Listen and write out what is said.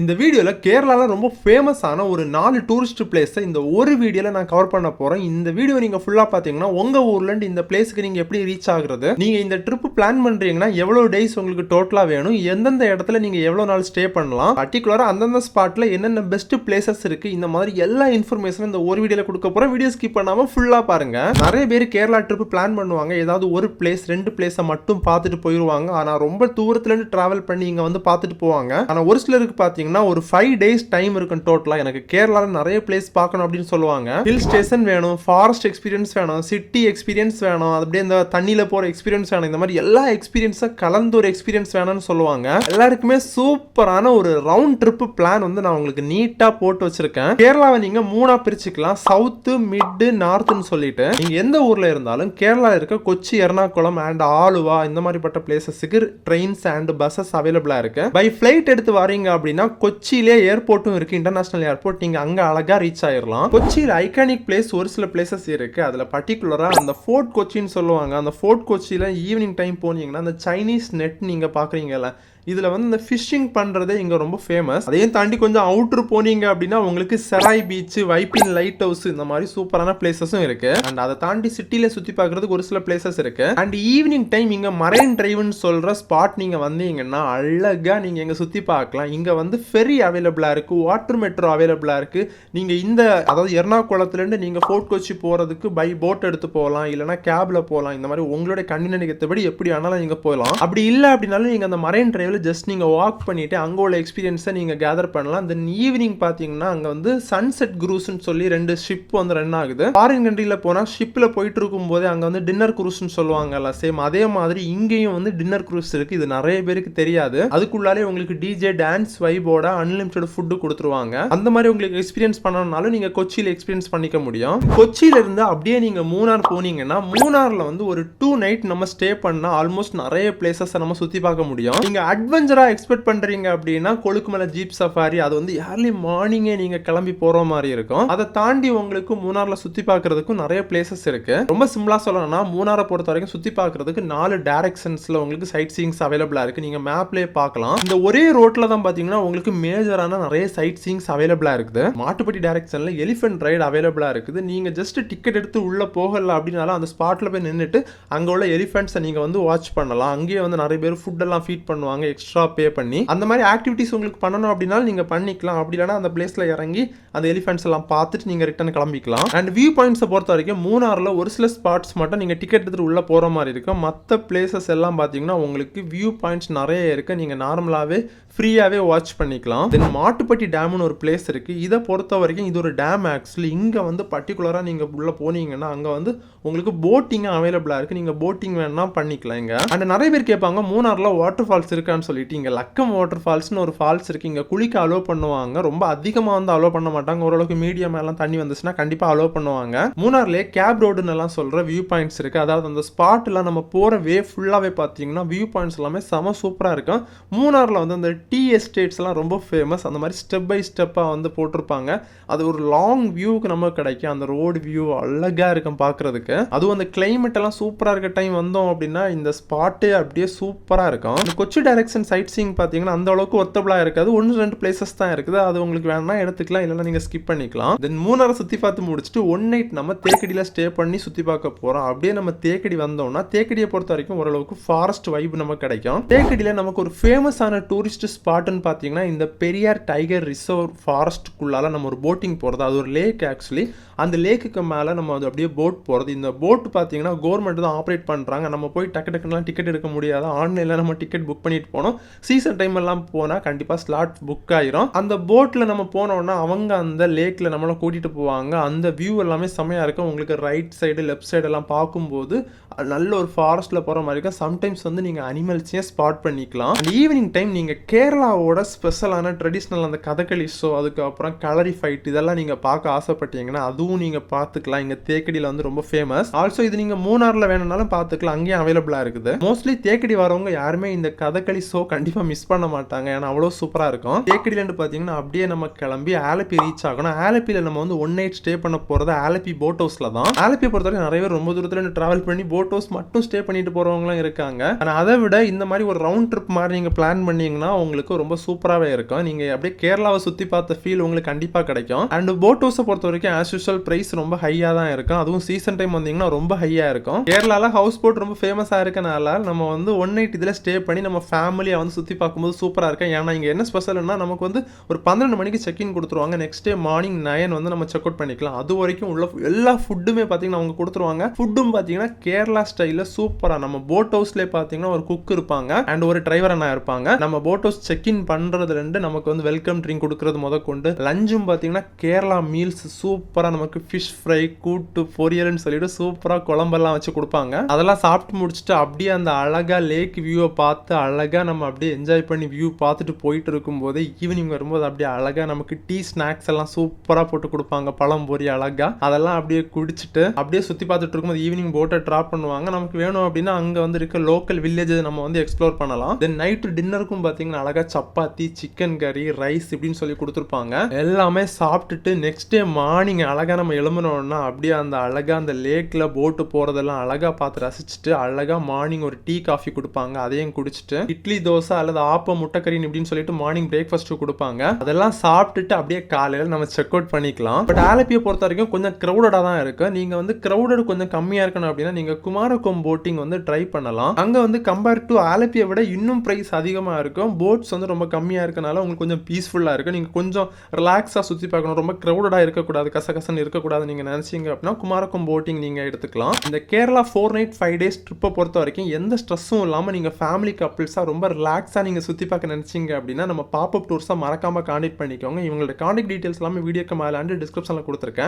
இந்த வீடியோல கேரளால ரொம்ப ஃபேமஸான ஒரு 4 டூரிஸ்ட் பிளேஸ இந்த ஒரு வீடியோல நான் கவர் பண்ண போறேன். இந்த வீடியோ நீங்க ஃபுல்லா பாத்தீங்கன்னா உங்க ஊர்ல இருந்து இந்த பிளேஸ்க்கு நீங்க எப்படி ரீச் ஆகுறது, நீங்க இந்த ட்ரிப் பிளான் பண்றீங்கன்னா எவ்வளவு டேஸ் உங்களுக்கு டோட்டலா வேணும், எந்தெந்த இடத்துல நீங்க எவ்வளவு நாள் ஸ்டே பண்ணலாம், பர்టిక్యులரா அந்தந்த ஸ்பாட்ல என்னென்ன பெஸ்ட் பிளேசஸ் இருக்கு, இந்த மாதிரி எல்லா இன்ஃபர்மேஷனும் இந்த ஒரு வீடியோல கொடுக்க போறேன். வீடியோ ஸ்கிப் பண்ணாம ஃபுல்லா பாருங்க. நிறைய பேர் கேரளா ட்ரிப் பிளான் பண்ணுவாங்க, ஏதாவது ஒரு பிளேஸ் 2 பிளேஸை மட்டும் பார்த்துட்டு போயிருவாங்க. ஆனா ரொம்ப தூரத்துல இருந்து டிராவல் பண்ணி இங்க வந்து பார்த்துட்டு போவாங்க. ஆனா ஒரு சிலருக்கு பாத்தீங்கன்னா ஒரு 5 days டைம் இருக்கும் டோட்டலா. எனக்கு கேரளால நிறைய பிளேஸ் பார்க்கணும் அப்படின்னு சொல்லுவாங்க. ஹில் ஸ்டேஷன் வேணும், ஃபாரஸ்ட் எக்ஸ்பீரியன்ஸ் வேணும், சிட்டி எக்ஸ்பீரியன்ஸ் வேணும், அப்படியே இந்த தண்ணியில போற எக்ஸ்பீரியன்ஸ் வேணும், இந்த மாதிரி எல்லா எக்ஸ்பீரியன்ஸும் கலந்து ஒரு எக்ஸ்பீரியன்ஸ் வேணும்னு சொல்லுவாங்க. எல்லாருக்குமே சூப்பரான ஒரு ரவுண்ட் ட்ரிப் பிளான் வந்து நான் உங்களுக்கு நீட்டா போட்டு வச்சிருக்கேன். கேரளாவை நீங்க 3ஆ பிரிச்சுக்கலாம், சவுத், மிட், நார்த்னு சொல்லிட்டு. நீங்க எந்த ஊர்ல இருந்தாலும் கேரளா இருக்க கொச்சி, எர்ணாகுளம் அண்ட் ஆலுவா இந்த மாதிரிப்பட்ட பிளேசஸ்க்கு ட்ரெயின்ஸ் அண்ட் பஸ்ஸஸ் அவைலபிளா இருக்கு. பை ஃபிளைட் எடுத்து வரீங்க அப்படின்னா கொச்சியிலே ஏர்போர்ட்டும் இருக்கு, இன்டர்நேஷனல் ஏர்போர்ட். நீங்க அங்க அழகா ரீச் ஆயிரலாம். கொச்சியில் ஐகானிக் பிளேஸ் ஒரு சில பிளேசஸ் இருக்கு. அதுல பர்టిక్యులரா அந்த ஃபோர்ட் கொச்சின்னு சொல்லுவாங்க. அந்த ஃபோர்ட் கொச்சியில ஈவினிங் டைம் போனீங்கன்னா அந்த சைனீஸ் நெட் நீங்க பாக்குறீங்கல்ல, இதுல வந்து இந்த ஃபிஷிங் பண்றதே இங்க ரொம்ப ஃபேமஸ். அதையும் தாண்டி கொஞ்சம் அவுட்டர் போனீங்க அப்படின்னா உங்களுக்கு செராய் பீச், வைப்பின் லைட் ஹவுஸ் இந்த மாதிரி சூப்பரான பிளேசஸும் இருக்கு. அண்ட் அதை தாண்டி சிட்டில சுத்தி பார்க்கிறதுக்கு ஒரு சில பிளேசஸ் இருக்கு. அண்ட் ஈவினிங் டைம் இங்க மரைன் டிரைவ்னு சொல்ற ஸ்பாட் நீங்க வந்தீங்கன்னா அழகா நீங்க இங்க சுத்தி பார்க்கலாம். இங்க வந்து ஃபெரி அவைலபிளா இருக்கு, வாட்டர் மெட்ரோ அவைலபிளா இருக்கு. நீங்க இந்த அதாவது எர்ணாகுளத்துல இருந்து நீங்க ஃபோர்ட் கொச்சி போறதுக்கு பை போட் எடுத்து போகலாம், இல்லைன்னா கேப்ல போகலாம். இந்த மாதிரி உங்களுடைய கன்வீனியன்ட் ஏற்றபடி எப்படி ஆனாலும் நீங்க போகலாம். அப்படி இல்லை அப்படின்னாலும் நீங்க அந்த மரைன் டிரைவ்ல ஜஸ்ட் நீங்க வாக் பண்ணிட்டு அங்க உள்ள எக்ஸ்பீரியன்ஸை நீங்க கேதர் பண்ணலாம். தென் ஈவினிங் பாத்தீங்கன்னா அங்க வந்து சன்செட் குரூஸ்னு சொல்லி 2 ஷிப் வந்து ரன் ஆகுது. ஃபாரின் கண்ட்ரில போனா ஷிப்ல போயிட்டு இருக்கும் போதே அங்க வந்து டின்னர் குரூஸ்னு சொல்லுவாங்கல்ல, சேம் அதே மாதிரி இங்கேயும் வந்து டின்னர் குரூஸ் இருக்கு. இது நிறைய பேருக்கு தெரியாது. அதுக்குள்ளாலே உங்களுக்கு டிஜே டான்ஸ் வைபோட அன்லிமிட்டட் ஃபுட் கொடுத்துருவாங்க. அந்த மாதிரி உங்களுக்கு எக்ஸ்பீரியன்ஸ் பண்ணணும்னாலும் நீங்க கொச்சியில எக்ஸ்பீரியன்ஸ் பண்ணிக்க முடியும். கொச்சியில இருந்து அப்படியே நீங்க மூணார் போனீங்கன்னா மூணார்ல வந்து ஒரு 2 night நம்ம ஸ்டே பண்ணா ஆல்மோஸ்ட் நிறைய பிளேசஸ் நம்ம சுத்தி பார்க்க முடியும். நீங்க அட்வென்ச்சரா எக்ஸ்பெக்ட் பண்றீங்க அப்படின்னா கொழுக்குமலை ஜீப் சஃபாரி, அது வந்து ஏர்லி மார்னிங்கே நீங்க கிளம்பி போற மாதிரி இருக்கும். அதை தாண்டி உங்களுக்கு மூணார்ல சுத்தி பார்க்கிறதுக்கும் நிறைய பிளேசஸ் இருக்கு. ரொம்ப சிம்பிளா சொல்லணும்னா மூணாரை பொறுத்த வரைக்கும் சுத்தி பார்க்கிறதுக்கு 4 டைரக்ஷன்ஸ்ல உங்களுக்கு சைட் சீயிங்ஸ் அவைலபிளா இருக்கு. நீங்க மேப்லயே பார்க்கலாம். இந்த ஒரே ரோட்ல தான் பாத்தீங்கன்னா உங்களுக்கு மேஜரான நிறைய சைட் சீயிங்ஸ் அவைலபிளா இருக்குது. மாட்டுப்பட்டி டைரக்ஷன்ல எலிஃபென்ட் ரைடு அவைலபிளா இருக்குது. நீங்க ஜஸ்ட் டிக்கெட் எடுத்து உள்ள போகல அப்படின்னாலும் அந்த ஸ்பாட்ல போய் நின்றுட்டு அங்க உள்ள எலிஃபென்ட்ஸை நீங்க வந்து வாட்ச் பண்ணலாம். அங்கேயே வந்து நிறைய பேர் ஃபுட் எல்லாம் ஃபீட் பண்ணுவாங்க எக்ஸ்ட்ரா பே பண்ணி. அந்த மாதிரி ஆக்டிவிட்டிஸ் உங்களுக்கு பண்ணணும் அப்படின்னா நீங்க பண்ணிக்கலாம். அப்படி இல்லைனா அந்த பிளேஸ்ல இறங்கி அந்த எலிஃபென்ட்ஸ் எல்லாம் பார்த்துட்டு நீங்க ரிட்டர்ன் கிளம்பிக்கலாம். அண்ட் வியூ பாயிண்ட்ஸை பொறுத்த வரைக்கும் மூணார்ல ஒரு சில ஸ்பாட்ஸ் மட்டும் நீங்க டிக்கெட் எடுத்துட்டு உள்ள போற மாதிரி இருக்கும். மற்ற பிளேசஸ் எல்லாம் பாத்தீங்கன்னா உங்களுக்கு வியூ பாயிண்ட்ஸ் நிறைய இருக்கு. நீங்க நார்மலாவே ஃப்ரீயாவே வாட்ச் பண்ணிக்கலாம். தென் மாட்டுப்பட்டி டேம்னு ஒரு பிளேஸ் இருக்கு. இதை பொறுத்த வரைக்கும் இது ஒரு டேம். ஆக்சுவலி இங்க வந்து பர்டிகுலரா நீங்க உள்ள போனீங்கன்னா அங்க வந்து உங்களுக்கு போட்டிங் அவைலபிளா இருக்கு. நீங்க போட்டிங் வேணா பண்ணிக்கலாம் இங்க. அண்ட் நிறைய பேர் கேட்பாங்க மூணார்ல வாட்டர் ஃபால்ஸ் இருக்கான்னு சொல்லிட்டு. இங்க லக்கம் வாட்டர் ஃபால்ஸ்னு ஒரு ஃபால்ஸ் இருக்கு. இங்க குளிக்க அலோ பண்ணுவாங்க. ரொம்ப அதிகமா வந்து அலோ பண்ண மாட்டாங்க. ஓரளவுக்கு மீடியம் எல்லாம் தண்ணி வந்துச்சுன்னா கண்டிப்பா அலோ பண்ணுவாங்க. மூணார்ல கேப் ரோடுன்னு எல்லாம் சொல்ற வியூ பாயிண்ட்ஸ் இருக்கு. அதாவது அந்த ஸ்பாட் எல்லாம் நம்ம போற வே ஃபுல்லாவே பாத்தீங்கன்னா வியூ பாயிண்ட்ஸ் எல்லாமே செம சூப்பரா இருக்கும். மூணார்ல வந்து அந்த டீ எஸ்டேட்ஸ் எல்லாம் ரொம்ப ஃபேமஸ். அந்த மாதிரி ஸ்டெப் பை ஸ்டெப்பா வந்து போட்டிருப்பாங்க. அது ஒரு லாங் வியூக்கு நமக்கு கிடைக்கும். அந்த ரோடு வியூ அழகா இருக்கும் பாக்குறதுக்கு. அதுவும் அந்த கிளைமேட் எல்லாம் சூப்பரா இருக்க டைம் வந்தோம் அப்படின்னா இந்த ஸ்பாட்டே அப்படியே சூப்பரா இருக்கும். கொச்சி டைரக்ஷன் சைட் சீயிங் பாத்தீங்கன்னா அந்த அளவுக்கு ஒர்த்தபிளா இருக்காது. 1-2 பிளேசஸ் தான் இருக்குது. அது உங்களுக்கு வேணா எடுத்துக்கலாம், இல்லைன்னா நீங்க ஸ்கிப் பண்ணிக்கலாம். தென் மூணாரை சுத்தி பார்த்து முடிச்சுட்டு 1 night நம்ம தேக்கடியில ஸ்டே பண்ணி சுத்தி பார்க்க போறோம். அப்படியே நம்ம தேக்கடி வந்தோம்னா தேக்கடியை பொறுத்த வரைக்கும் ஓரளவுக்கு ஃபாரஸ்ட் வைப் நமக்கு கிடைக்கும். தேக்கடியில நமக்கு ஒரு ஃபேமஸான டூரிஸ்ட் ஸ்பாட்னு பாத்தீங்கன்னா இந்த பெரியார் டைகர் ரிசர்வ் ஃபாரஸ்ட்குள்ளால நம்ம ஒரு போட்டிங் போறது. அது ஒரு லேக். ஆக்சுவலி அந்த லேக்குக்கு மேல நம்ம அது அப்படியே போட் போறது. இந்த போட் பாத்தீங்கன்னா கவர்மெண்ட் தான் ஆப்ரேட் பண்றாங்க. நம்ம போய் டக்கு டக்குலாம் டிக்கெட் எடுக்க முடியாது. ஆன்லைன்ல நம்ம டிக்கெட் புக் பண்ணிட்டு போனோம். சீசன் டைம் எல்லாம் போனா கண்டிப்பா ஸ்லாட் புக் ஆயிரும். அந்த போட்ல நம்ம போனோம்னா அவங்க அந்த லேக்ல நம்மள கூட்டிட்டு போவாங்க. அந்த வியூ எல்லாமே செமையா இருக்கும். உங்களுக்கு ரைட் சைடு லெஃப்ட் சைடு எல்லாம் பார்க்கும்போது நல்ல ஒரு ஃபாரஸ்ட்ல போற மாதிரி இருக்கும். சம்டைம்ஸ் வந்து நீங்க அனிமல்ஸையும் ஸ்பாட் பண்ணிக்கலாம். ஈவினிங் டைம் நீங்க கேரளாவோட ஸ்பெஷலான ட்ரெடிஷ்னல் அந்த கதகளி ஷோ, அதுக்கப்புறம் கலரி ஃபைட் இதெல்லாம் நீங்க பார்க்க ஆசைப்பட்டீங்கன்னா அதுவும் நீங்க பார்த்துக்கலாம். இங்க தேக்கடியில வந்து ரொம்ப ஃபேமஸ். ஆல்சோ இது நீங்க மூணார்ல வேணும்னாலும் பார்த்துக்கலாம், அங்கேயும் அவைலபிளா இருக்குது. மோஸ்ட்லி தேக்கடி வரவங்க யாருமே இந்த கதகளி ஷோ கண்டிப்பா மிஸ் பண்ண மாட்டாங்க. ஏன்னா அவ்வளவு சூப்பரா இருக்கும். தேக்கடியில பாத்தீங்கன்னா அப்படியே நம்ம கிளம்பி ஆலப்பி ரீச் ஆகணும். ஆலப்பியில நம்ம வந்து 1 night ஸ்டே பண்ண போறது ஆலப்பி போட் ஹவுஸ்ல தான். ஆலப்பியை பொறுத்தவரை நிறைய பேர் ரொம்ப தூரத்துல டிராவல் பண்ணி போட் போட் ஹவுஸ் மட்டும் ஸ்டே பண்ணிட்டு போறவங்களும் இருக்காங்க. ஆனா அதை விட இந்த மாதிரி ஒரு ரவுண்ட் ட்ரிப் மாதிரி நீங்க பிளான் பண்ணீங்கன்னா உங்களுக்கு ரொம்ப சூப்பராகவே இருக்கும். நீங்க அப்படியே கேரளாவை சுத்தி பார்த்த ஃபீல் உங்களுக்கு கண்டிப்பா கிடைக்கும். அண்ட் போட் ஹவுஸை பொறுத்த வரைக்கும் ஆஸ் யூஷுவல் பிரைஸ் ரொம்ப ஹையா தான் இருக்கும். அதுவும் சீசன் டைம் வந்தீங்கன்னா ரொம்ப ஹையா இருக்கும். கேரளால ஹவுஸ் போட் ரொம்ப ஃபேமஸா இருக்கனால நம்ம வந்து ஒன் நைட் இதுல ஸ்டே பண்ணி நம்ம ஃபேமிலியா வந்து சுத்தி பார்க்கும்போது சூப்பரா இருக்கும். ஏன்னா இங்க என்ன ஸ்பெஷல்னா நமக்கு வந்து ஒரு 12 மணிக்கு செக் இன் கொடுத்துருவாங்க. நெக்ஸ்ட் டே மார்னிங் 9 வந்து நம்ம செக் அவுட் பண்ணிக்கலாம். அது வரைக்கும் உள்ள எல்லா ஃபுட்டுமே பார்த்தீங்கன்னா அவங்க கொடுத்துருவாங்க. ஃபுட்டும் பார்த்தீங்கன்னா கேரளா ஸ்டைலில் சூப்பராக நம்ம போட் ஹவுஸ்லேயே பார்த்தீங்கன்னா ஒரு குக் இருப்பாங்க அண்ட் ஒரு டிரைவர் அண்ணா இருப்பாங்க. நம்ம போட் ஹவுஸ் செக் இன் பண்ணுறதுலேருந்து நமக்கு வந்து வெல்கம் ட்ரிங்க் கொடுக்கறது முத கொண்டு லஞ்சும் பார்த்தீங்கன்னா கேரளா மீல்ஸ் சூப்பராக நமக்கு ஃபிஷ் ஃப்ரை கூட்டு பொரியல்னு சொல்லிட்டு சூப்பராக குழம்பெல்லாம் வச்சு கொடுப்பாங்க. அதெல்லாம் சாப்பிட்டு முடிச்சுட்டு அப்படியே அந்த அழகா லேக் வியூவை பார்த்து அழகா நம்ம அப்படியே என்ஜாய் பண்ணி வியூ பார்த்துட்டு போயிட்டு இருக்கும்போது ஈவினிங் வரும்போது அப்படியே அழகா நமக்கு டீ ஸ்நாக்ஸ் எல்லாம் சூப்பரா போட்டு கொடுப்பாங்க. பழம் பொரி அழகா அதெல்லாம் அப்படியே குடிச்சிட்டு அப்படியே சுத்தி பார்த்துட்டு இருக்கும்போது ஈவினிங் போட்டை ட்ராப் பண்ணுவாங்க. நமக்கு வேணும் அப்படின்னா அங்க வந்து இருக்க லோக்கல் வில்லேஜ் நம்ம வந்து எக்ஸ்ப்ளோர் பண்ணலாம். தென் நைட்டு டின்னருக்கும் பாத்தீங்கன்னா அழகா சப்பாத்தி சிக்கன் கறி ரைஸ் இப்படின்னு சொல்லி கொடுத்துருப்பாங்க. எல்லாமே சாப்பிட்டுட்டு நெக்ஸ்ட் டே மார்னிங் அழகா நம்ம எழும்பணும்னா அப்படியே அந்த அழகா அந்த லேக்ல போட்டு போறதெல்லாம் அழகா பார்த்து ரசிச்சுட்டு அழகா மார்னிங் ஒரு டீ காஃபி கொடுப்பாங்க. அதையும் குடிச்சிட்டு இட்லி தோசை அல்லது ஆப்பம் முட்டைக்கறி இப்படின்னு சொல்லிட்டு மார்னிங் பிரேக்ஃபாஸ்ட் கொடுப்பாங்க. அதெல்லாம் சாப்பிட்டுட்டு அப்படியே காலையில் நம்ம செக் அவுட் பண்ணிக்கலாம். பட் ஆலப்பியை பொறுத்த வரைக்கும் கொஞ்சம் க்ரௌடடாக தான் இருக்கு. நீங்க வந்து க்ரௌடட் கொஞ்சம் கம்மியா இருக்கணும் அப்படின்னா நீங்க குமாரகோம் போட்டிங் வந்து ட்ரை பண்ணலாம். அங்க வந்து கம்பேர் டு ஆலப்பியை விட இன்னும் பிரைஸ் அதிகமா இருக்கும். போட்ஸ் வந்து ரொம்ப கம்மியா இருக்கனால உங்களுக்கு கொஞ்சம் பீஸ்ஃபுல்லா இருக்கு. நீங்க கொஞ்சம் ரிலாக்ஸா சுத்தி பார்க்கணும், ரொம்ப க்ரௌடடா இருக்கக்கூடாது, கசகசன்னு இருக்கக்கூடாது நீங்க நினைச்சீங்க அப்படின்னா குமாரகோம் போட்டிங் நீங்க எடுத்துக்கலாம். இந்த கேரளா 4 night 5 days ட்ரிப்பை பொறுத்த வரைக்கும் எந்த ஸ்ட்ரெஸ்ஸும் இல்லாம நீங்க ஃபேமிலி கப்பிள்ஸா ரொம்ப ரிலாக்ஸா நீங்க சுத்தி பார்க்க நினைச்சீங்க அப்படின்னா நம்ம பாப்அப் டூர்ஸை மறக்காம கான்டாக்ட் பண்ணிக்கோங்க. இவங்களோட கான்டாக்ட் டீடைல்ஸ் எல்லாமே வீடியோக்கு மேலே டிஸ்கிரிப்ஷன்ல கொடுத்துருக்கேன்.